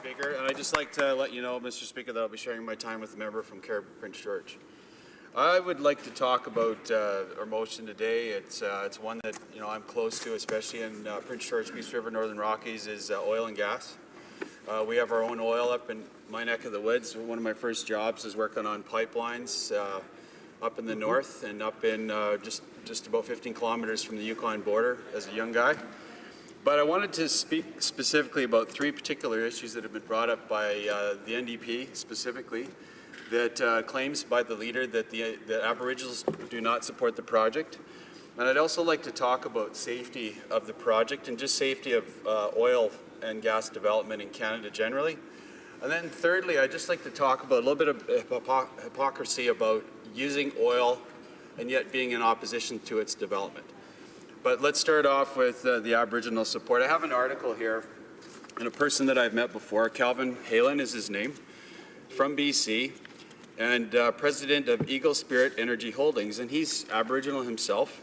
Speaker. And I'd just like to let you know, Mr. Speaker, that I'll be sharing my time with a member from Prince George. I would like to talk about our motion today. It's one that I'm close to, especially in Prince George, Peace River, Northern Rockies, is oil and gas. We have our own oil up in my neck of the woods. One of my first jobs is working on pipelines up in the north and up in just about 15 kilometers from the Yukon border as a young guy. But I wanted to speak specifically about three particular issues that have been brought up by the NDP specifically, that claims by the leader that the Aboriginals do not support the project. And I'd also like to talk about safety of the project and just safety of oil and gas development in Canada generally. And then thirdly, I'd just like to talk about a little bit of hypocrisy about using oil and yet being in opposition to its development. But let's start off with the Aboriginal support. I have an article here and a person that I've met before. Calvin Halen is his name, from BC, and president of Eagle Spirit Energy Holdings, and he's Aboriginal himself.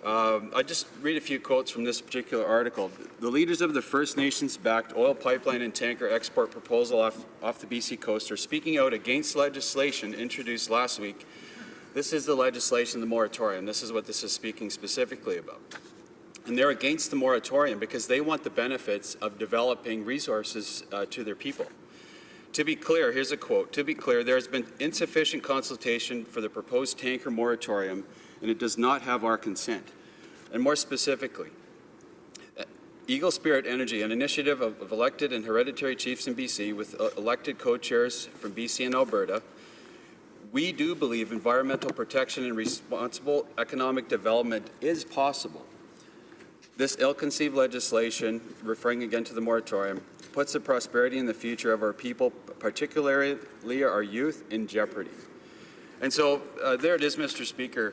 I just read a few quotes from this particular article. The leaders of the First Nations-backed oil pipeline and tanker export proposal off the BC coast are speaking out against legislation introduced last week. This is the legislation, the moratorium. This is what this is speaking specifically about. And they're against the moratorium because they want the benefits of developing resources to their people. To be clear, here's a quote. To be clear, there has been insufficient consultation for the proposed tanker moratorium, and it does not have our consent. And more specifically, Eagle Spirit Energy, an initiative of elected and hereditary chiefs in BC with elected co-chairs from BC and Alberta, we do believe environmental protection and responsible economic development is possible. This ill-conceived legislation, referring again to the moratorium, puts the prosperity and the future of our people, particularly our youth, in jeopardy. And so there it is, Mr. Speaker,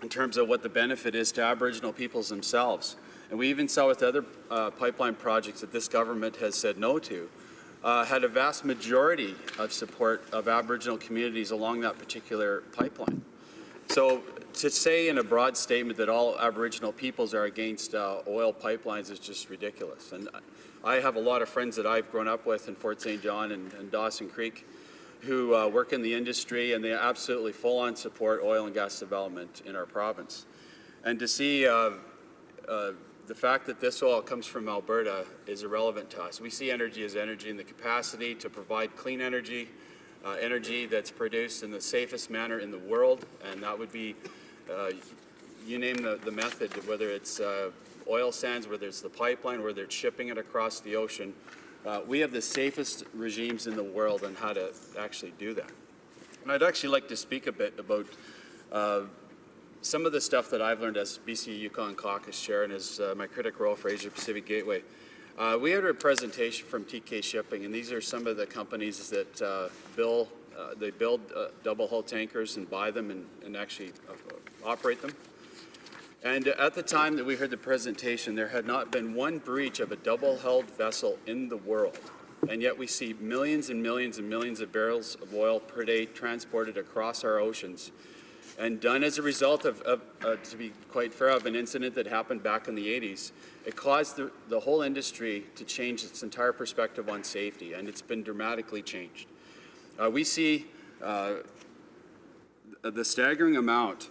in terms of what the benefit is to Aboriginal peoples themselves. And we even saw with other pipeline projects that this government has said no to, had a vast majority of support of Aboriginal communities along that particular pipeline. So to say in a broad statement that all Aboriginal peoples are against oil pipelines is just ridiculous. And I have a lot of friends that I've grown up with in Fort St. John and Dawson Creek who work in the industry, and they absolutely full-on support oil and gas development in our province. And to see the fact that this oil comes from Alberta is irrelevant to us. We see energy as energy, and the capacity to provide clean energy, energy that's produced in the safest manner in the world, and that would be, you name the method, whether it's oil sands, whether it's the pipeline, whether it's shipping it across the ocean. We have the safest regimes in the world on how to actually do that. And I'd actually like to speak a bit about some of the stuff that I've learned as BC Yukon Caucus Chair and as my critic role for Asia Pacific Gateway. We had a presentation from TK Shipping, and these are some of the companies that build double hull tankers and buy them and actually operate them. And at the time that we heard the presentation, there had not been one breach of a double-hulled vessel in the world. And yet we see millions and millions and millions of barrels of oil per day transported across our oceans, and done as a result of to be quite fair, of an incident that happened back in the 80s. It caused the whole industry to change its entire perspective on safety, and it's been dramatically changed. We see the staggering amount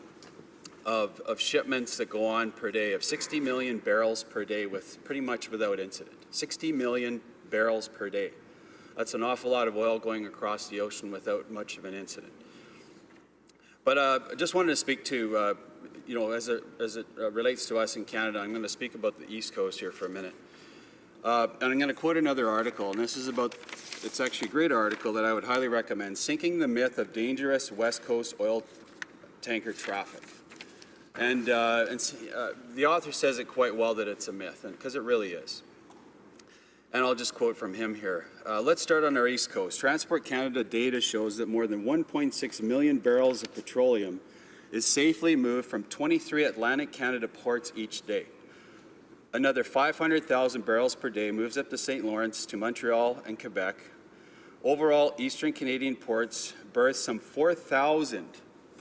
of shipments that go on per day of 60 million barrels per day with pretty much without incident. 60 million barrels per day. That's an awful lot of oil going across the ocean without much of an incident. But I just wanted to speak to, as it relates to us in Canada, I'm going to speak about the East Coast here for a minute. And I'm going to quote another article, and this is about, it's actually a great article that I would highly recommend, Sinking the Myth of Dangerous West Coast Oil Tanker Traffic. And the author says it quite well that it's a myth, because it really is. And I'll just quote from him here. Let's start on our East Coast. Transport Canada data shows that more than 1.6 million barrels of petroleum is safely moved from 23 Atlantic Canada ports each day. Another 500,000 barrels per day moves up the St. Lawrence to Montreal and Quebec. Overall, Eastern Canadian ports berth some 4,000,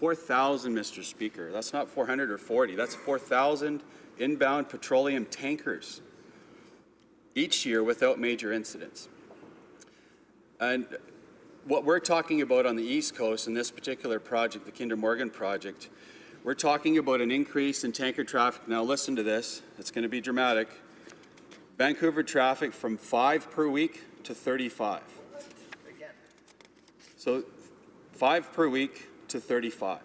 Mr. Speaker. That's not 400 or 40. That's 4,000 inbound petroleum tankers each year without major incidents. And what we're talking about on the East Coast in this particular project, the Kinder Morgan project, we're talking about an increase in tanker traffic. Now listen to this, it's going to be dramatic. Vancouver traffic from 5 per week to 35. So 5 per week to 35.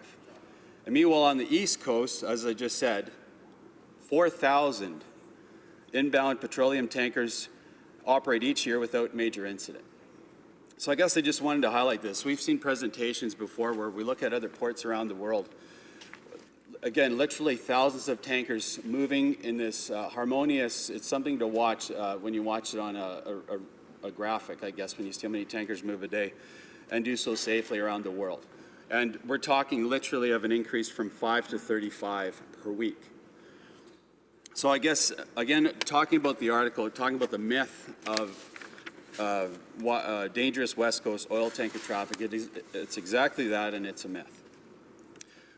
And meanwhile on the East Coast, as I just said, 4,000 inbound petroleum tankers operate each year without major incident. So I guess I just wanted to highlight this. We've seen presentations before where we look at other ports around the world. Again, literally thousands of tankers moving in this harmonious, it's something to watch when you watch it on a graphic, I guess, when you see how many tankers move a day and do so safely around the world. And we're talking literally of an increase from 5 to 35 per week. So I guess, again, talking about the article, talking about the myth of dangerous West Coast oil tanker traffic, it's exactly that, and it's a myth.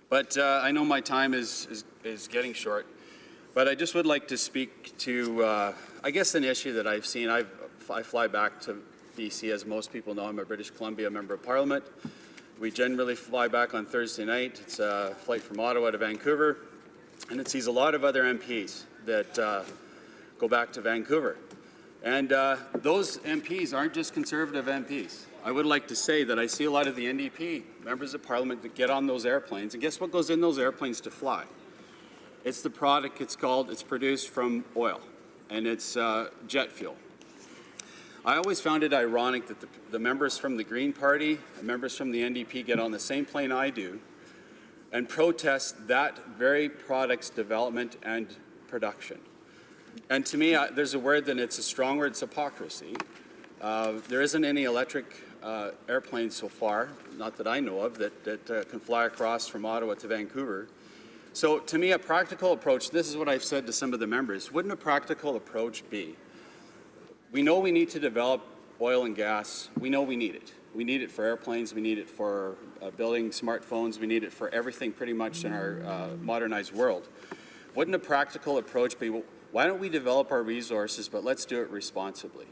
But I know my time is getting short, but I just would like to speak to, I guess, an issue that I've seen. I fly back to BC, as most people know. I'm a British Columbia Member of Parliament. We generally fly back on Thursday night. It's a flight from Ottawa to Vancouver, and it sees a lot of other MPs that go back to Vancouver. And those MPs aren't just Conservative MPs. I would like to say that I see a lot of the NDP members of Parliament that get on those airplanes, and guess what goes in those airplanes to fly? It's the product, it's produced from oil, and it's jet fuel. I always found it ironic that the members from the Green Party and members from the NDP get on the same plane I do and protest that very product's development and production. And to me, there's a word, and it's a strong word, it's hypocrisy. There isn't any electric airplanes so far, not that I know of, that can fly across from Ottawa to Vancouver. So to me, a practical approach, this is what I've said to some of the members, wouldn't a practical approach be, we know we need to develop oil and gas, we know we need it. We need it for airplanes, we need it for building smartphones, we need it for everything pretty much in our modernized world. Wouldn't a practical approach be, why don't we develop our resources, but let's do it responsibly?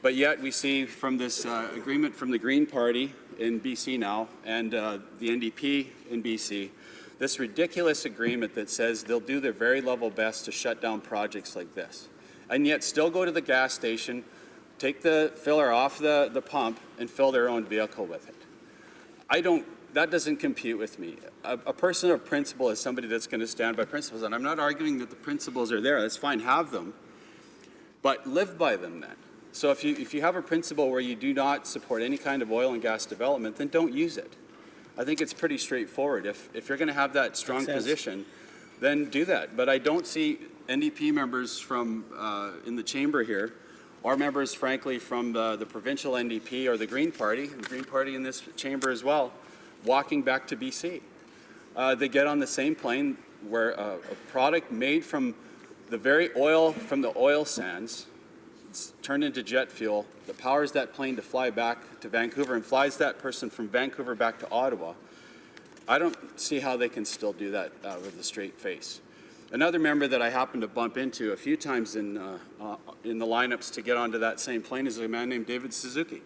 But yet we see from this agreement from the Green Party in BC now and the NDP in BC, this ridiculous agreement that says they'll do their very level best to shut down projects like this, and yet still go to the gas station, take the filler off the pump, and fill their own vehicle with it. That doesn't compute with me. A person of principle is somebody that's going to stand by principles, and I'm not arguing that the principles are there. That's fine, have them, but live by them then. So if you have a principle where you do not support any kind of oil and gas development, then don't use it. I think it's pretty straightforward. If you're going to have that strong position, then do that. But I don't see NDP members from in the chamber here, or members, frankly, from the provincial NDP or the Green Party in this chamber as well, walking back to BC. They get on the same plane where a product made from the very oil from the oil sands, it's turned into jet fuel that powers that plane to fly back to Vancouver and flies that person from Vancouver back to Ottawa. I don't see how they can still do that with a straight face. Another member that I happened to bump into a few times in the lineups to get onto that same plane is a man named David Suzuki.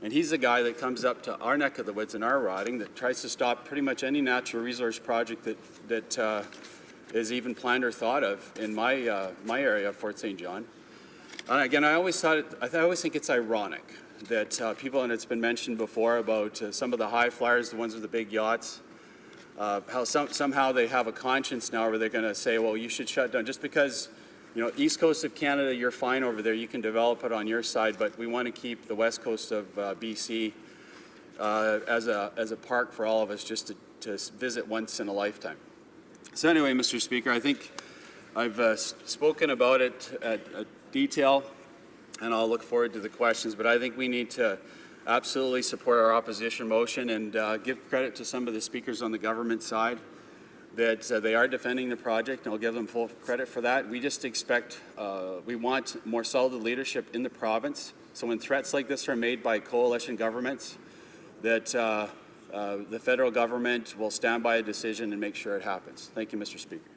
And he's the guy that comes up to our neck of the woods in our riding that tries to stop pretty much any natural resource project that is even planned or thought of in my area of Fort St. John. And again, I always think it's ironic that people, and it's been mentioned before about some of the high flyers, the ones with the big yachts, how somehow they have a conscience now where they're going to say, well, you should shut down just because, east coast of Canada, you're fine over there, you can develop it on your side, but we want to keep the west coast of BC as a park for all of us just to visit once in a lifetime. So anyway, Mr. Speaker, I think I've spoken about it at detail, and I'll look forward to the questions, but I think we need to absolutely support our opposition motion and give credit to some of the speakers on the government side that they are defending the project, and I'll give them full credit for that. We just expect, we want more solid leadership in the province, so when threats like this are made by coalition governments, that the federal government will stand by a decision and make sure it happens. Thank you, Mr. Speaker.